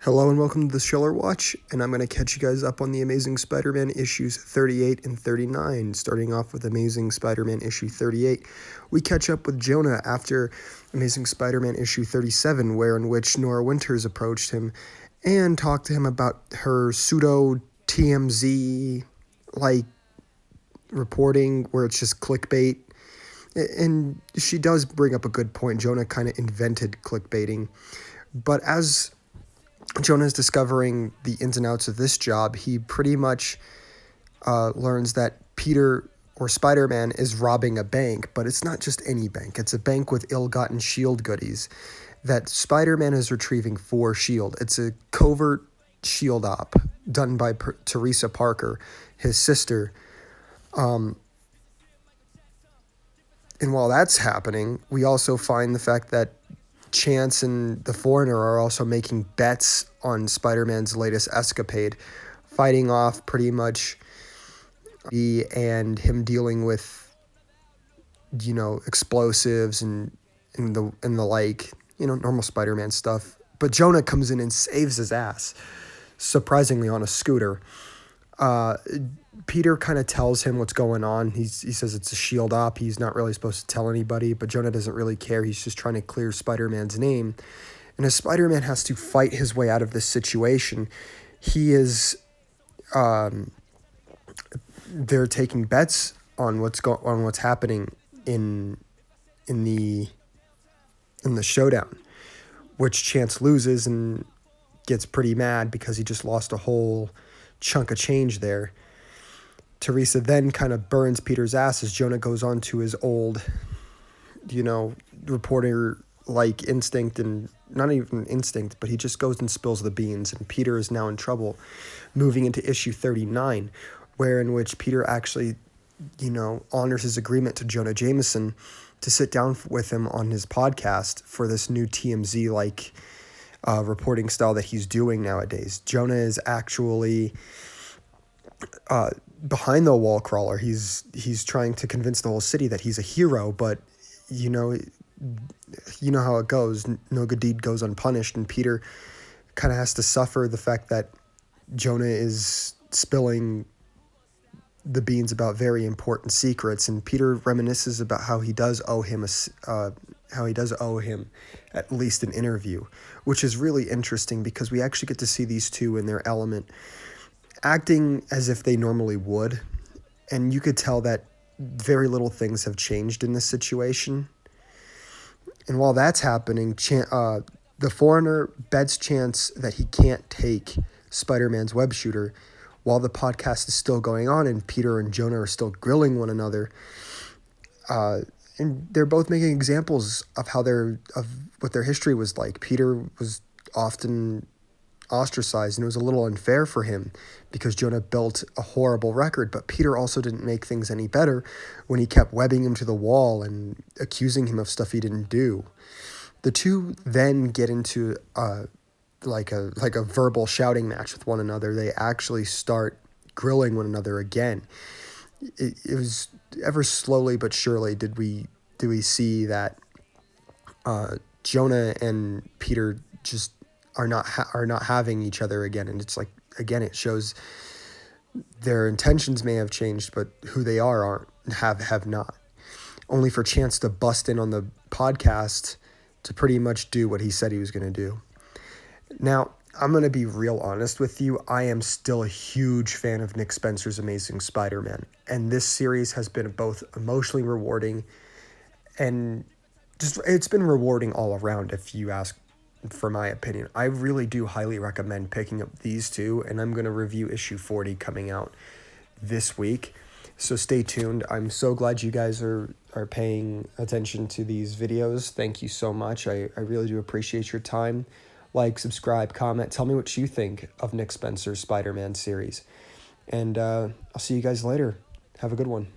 Hello and welcome to the Schiller Watch, and I'm going to catch you guys up on the Amazing Spider-Man issues 38 and 39. Starting off with Amazing Spider-Man issue 38, we catch up with Jonah after Amazing Spider-Man issue 37, in which Nora Winters approached him and talked to him about her pseudo-TMZ, reporting where it's just clickbait. And she does bring up a good point. Jonah kind of invented clickbaiting. But as Jonah's discovering the ins and outs of this job, he pretty much learns that Peter or Spider-Man is robbing a bank, but it's not just any bank. It's a bank with ill-gotten S.H.I.E.L.D. goodies that Spider-Man is retrieving for S.H.I.E.L.D. It's a covert S.H.I.E.L.D. op done by Teresa Parker, his sister. And while that's happening, we also find the fact that Chance and the Foreigner are also making bets on Spider-Man's latest escapade, fighting off pretty much and him dealing with, explosives and the normal Spider-Man stuff. But Jonah comes in and saves his ass, surprisingly on a scooter. Peter kind of tells him what's going on. He says it's a S.H.I.E.L.D. op. He's not really supposed to tell anybody, but Jonah doesn't really care. He's just trying to clear Spider-Man's name. And as Spider-Man has to fight his way out of this situation, he is they're taking bets on what's happening in the showdown, which Chance loses and gets pretty mad because he just lost a whole chunk of change there. Teresa then kind of burns Peter's ass as Jonah goes on to his old, reporter-like instinct, and not even instinct, but he just goes and spills the beans, and Peter is now in trouble, moving into issue 39, in which Peter actually, honors his agreement to Jonah Jameson to sit down with him on his podcast for this new TMZ-like reporting style that he's doing nowadays. Jonah is actually behind the wall crawler. He's trying to convince the whole city that he's a hero, but you know how it goes. No good deed goes unpunished, and Peter kind of has to suffer the fact that Jonah is spilling the beans about very important secrets, and Peter reminisces about how he does owe him at least an interview, which is really interesting because we actually get to see these two in their element, acting as if they normally would, and you could tell that very little things have changed in this situation. And while that's happening, the Foreigner bets Chance that he can't take Spider-Man's web shooter while the podcast is still going on, and Peter and Jonah are still grilling one another. And they're both making examples of what their history was like. Peter was often ostracized, and it was a little unfair for him because Jonah built a horrible record, but Peter also didn't make things any better when he kept webbing him to the wall and accusing him of stuff he didn't do. The two then get into like a verbal shouting match with one another. They actually start grilling one another again. It was ever slowly but surely do we see that Jonah and Peter just are not having each other again, and it's like, again, it shows their intentions may have changed, but who they have not. Only for Chance to bust in on the podcast to pretty much do what he said he was going to do. Now, I'm going to be real honest with you. I am still a huge fan of Nick Spencer's Amazing Spider-Man, and this series has been both emotionally rewarding and it's been rewarding all around, if you ask for my opinion. I really do highly recommend picking up these two, and I'm going to review issue 40 coming out this week, so stay tuned. I'm so glad you guys are paying attention to these videos. Thank you so much. I really do appreciate your time. Like, subscribe, comment, tell me what you think of Nick Spencer's Spider-Man series, and I'll see you guys later. Have a good one.